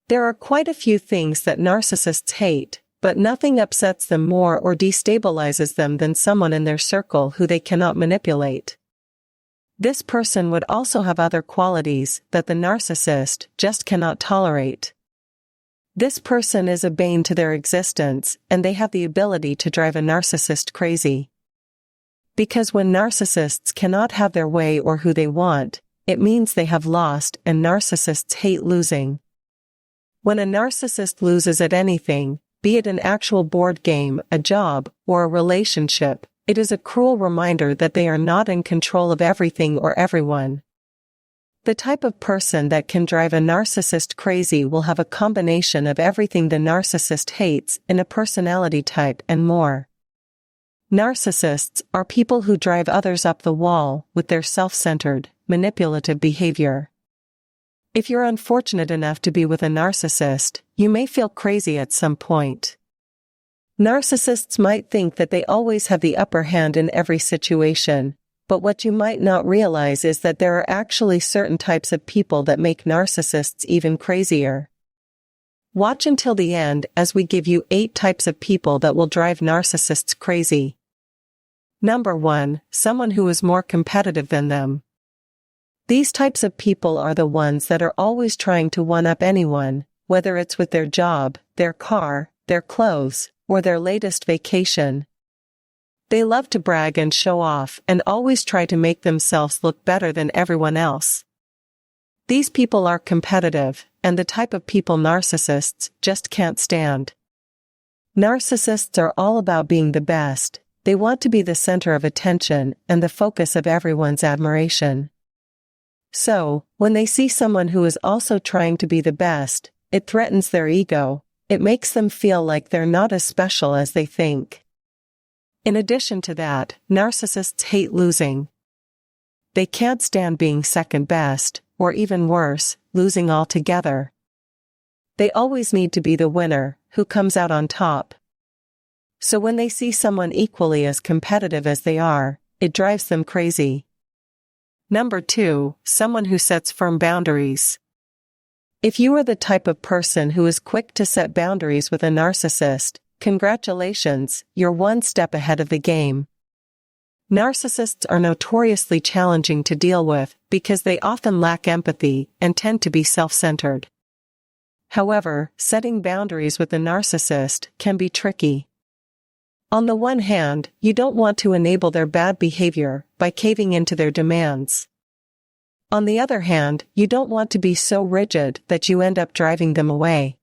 There are quite a few things that narcissists hate, but nothing upsets them more or destabilizes them than someone in their circle who they cannot manipulate. This person would also have other qualities that the narcissist just cannot tolerate. This person is a bane to their existence, and they have the ability to drive a narcissist crazy. Because when narcissists cannot have their way or who they want, it means they have lost, and narcissists hate losing. When a narcissist loses at anything, be it an actual board game, a job, or a relationship, it is a cruel reminder that they are not in control of everything or everyone. The type of person that can drive a narcissist crazy will have a combination of everything the narcissist hates in a personality type and more. Narcissists are people who drive others up the wall with their self-centered, manipulative behavior. If you're unfortunate enough to be with a narcissist, you may feel crazy at some point. Narcissists might think that they always have the upper hand in every situation, but what you might not realize is that there are actually certain types of people that make narcissists even crazier. Watch until the end as we give you 8 types of people that will drive narcissists crazy. Number 1, someone who is more competitive than them. These types of people are the ones that are always trying to one-up anyone, whether it's with their job, their car, their clothes, or their latest vacation. They love to brag and show off and always try to make themselves look better than everyone else. These people are competitive, and the type of people narcissists just can't stand. Narcissists are all about being the best. They want to be the center of attention and the focus of everyone's admiration. So, when they see someone who is also trying to be the best, it threatens their ego. It makes them feel like they're not as special as they think. In addition to that, narcissists hate losing. They can't stand being second best, or even worse, losing altogether. They always need to be the winner, who comes out on top. So when they see someone equally as competitive as they are, it drives them crazy. Number 2, someone who sets firm boundaries. If you are the type of person who is quick to set boundaries with a narcissist, congratulations, you're one step ahead of the game. Narcissists are notoriously challenging to deal with because they often lack empathy and tend to be self-centered. However, setting boundaries with a narcissist can be tricky. On the one hand, you don't want to enable their bad behavior by caving into their demands. On the other hand, you don't want to be so rigid that you end up driving them away.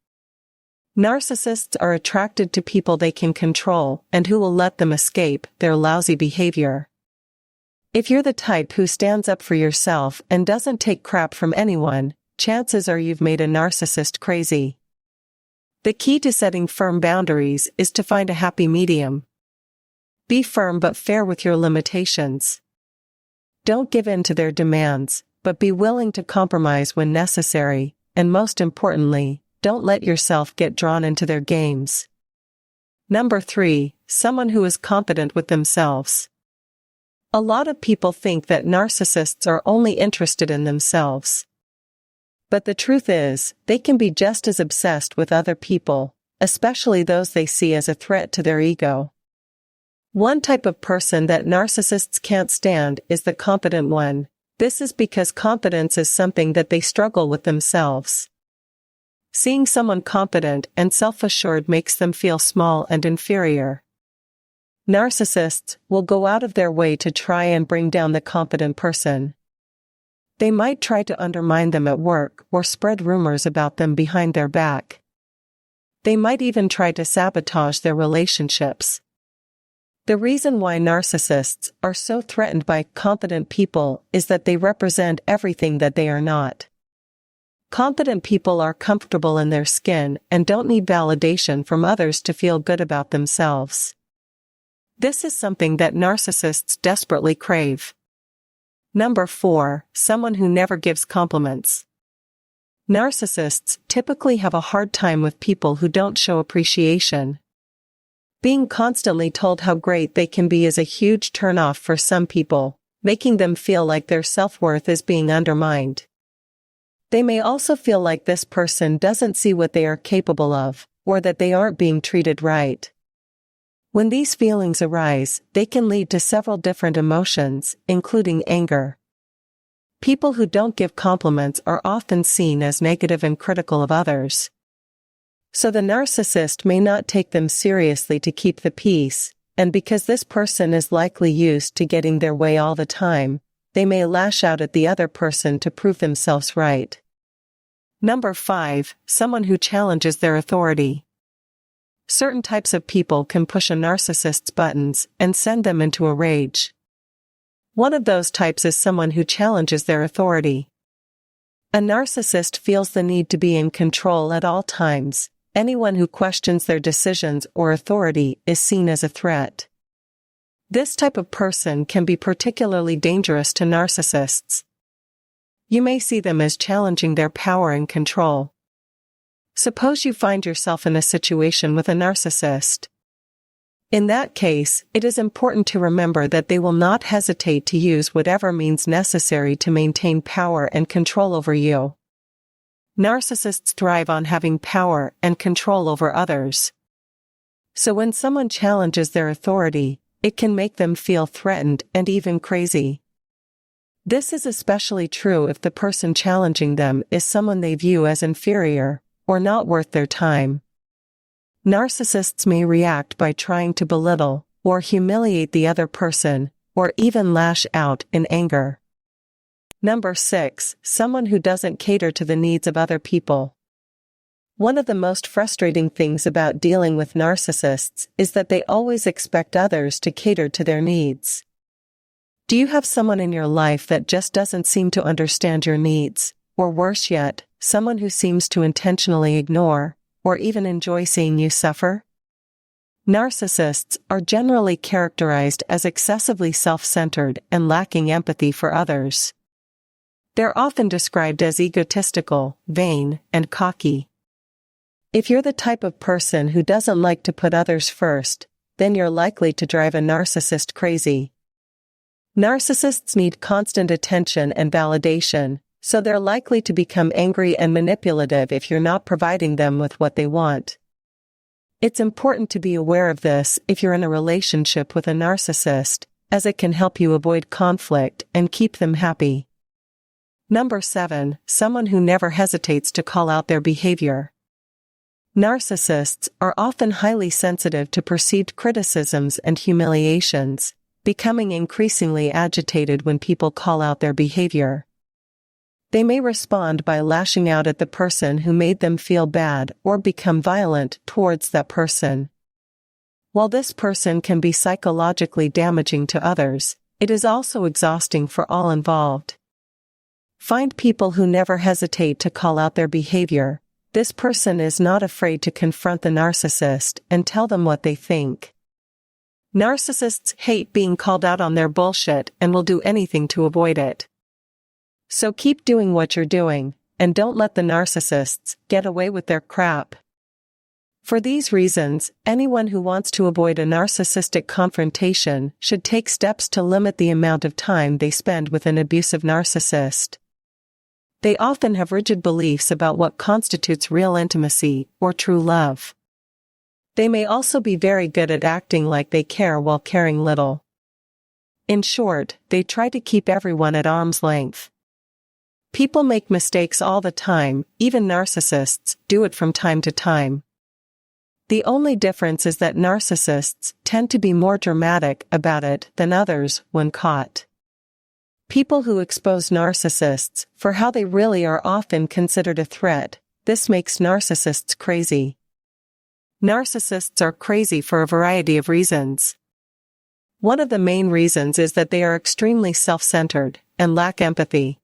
Narcissists are attracted to people they can control and who will let them escape their lousy behavior. If you're the type who stands up for yourself and doesn't take crap from anyone, chances are you've made a narcissist crazy. The key to setting firm boundaries is to find a happy medium. Be firm but fair with your limitations. Don't give in to their demands, but be willing to compromise when necessary, and most importantly, don't let yourself get drawn into their games. Number 3, someone who is confident with themselves. A lot of people think that narcissists are only interested in themselves. But the truth is, they can be just as obsessed with other people, especially those they see as a threat to their ego. One type of person that narcissists can't stand is the confident one. This is because confidence is something that they struggle with themselves. Seeing someone confident and self-assured makes them feel small and inferior. Narcissists will go out of their way to try and bring down the confident person. They might try to undermine them at work or spread rumors about them behind their back. They might even try to sabotage their relationships. The reason why narcissists are so threatened by confident people is that they represent everything that they are not. Confident people are comfortable in their skin and don't need validation from others to feel good about themselves. This is something that narcissists desperately crave. Number 4, someone who never gives compliments. Narcissists typically have a hard time with people who don't show appreciation. Being constantly told how great they can be is a huge turn-off for some people, making them feel like their self-worth is being undermined. They may also feel like this person doesn't see what they are capable of, or that they aren't being treated right. When these feelings arise, they can lead to several different emotions, including anger. People who don't give compliments are often seen as negative and critical of others. So the narcissist may not take them seriously to keep the peace, and because this person is likely used to getting their way all the time, they may lash out at the other person to prove themselves right. Number 5, someone who challenges their authority. Certain types of people can push a narcissist's buttons and send them into a rage. One of those types is someone who challenges their authority. A narcissist feels the need to be in control at all times. Anyone who questions their decisions or authority is seen as a threat. This type of person can be particularly dangerous to narcissists. You may see them as challenging their power and control. Suppose you find yourself in a situation with a narcissist. In that case, it is important to remember that they will not hesitate to use whatever means necessary to maintain power and control over you. Narcissists thrive on having power and control over others. So when someone challenges their authority, it can make them feel threatened and even crazy. This is especially true if the person challenging them is someone they view as inferior, or not worth their time. Narcissists may react by trying to belittle, or humiliate the other person, or even lash out in anger. Number 6, someone who doesn't cater to the needs of other people. One of the most frustrating things about dealing with narcissists is that they always expect others to cater to their needs. Do you have someone in your life that just doesn't seem to understand your needs, or worse yet, someone who seems to intentionally ignore, or even enjoy seeing you suffer? Narcissists are generally characterized as excessively self-centered and lacking empathy for others. They're often described as egotistical, vain, and cocky. If you're the type of person who doesn't like to put others first, then you're likely to drive a narcissist crazy. Narcissists need constant attention and validation, so they're likely to become angry and manipulative if you're not providing them with what they want. It's important to be aware of this if you're in a relationship with a narcissist, as it can help you avoid conflict and keep them happy. Number 7, someone who never hesitates to call out their behavior. Narcissists are often highly sensitive to perceived criticisms and humiliations, becoming increasingly agitated when people call out their behavior. They may respond by lashing out at the person who made them feel bad or become violent towards that person. While this person can be psychologically damaging to others, it is also exhausting for all involved. Find people who never hesitate to call out their behavior. This person is not afraid to confront the narcissist and tell them what they think. Narcissists hate being called out on their bullshit and will do anything to avoid it. So keep doing what you're doing, and don't let the narcissists get away with their crap. For these reasons, anyone who wants to avoid a narcissistic confrontation should take steps to limit the amount of time they spend with an abusive narcissist. They often have rigid beliefs about what constitutes real intimacy or true love. They may also be very good at acting like they care while caring little. In short, they try to keep everyone at arm's length. People make mistakes all the time, even narcissists do it from time to time. The only difference is that narcissists tend to be more dramatic about it than others when caught. People who expose narcissists for how they really are often considered a threat. This makes narcissists crazy. Narcissists are crazy for a variety of reasons. One of the main reasons is that they are extremely self-centered and lack empathy.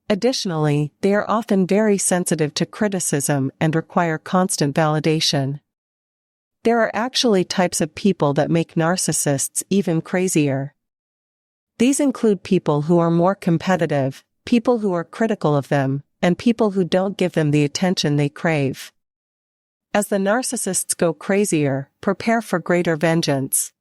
Additionally, they are often very sensitive to criticism and require constant validation. There are actually types of people that make narcissists even crazier. These include people who are more competitive, people who are critical of them, and people who don't give them the attention they crave. As the narcissists go crazier, prepare for greater vengeance.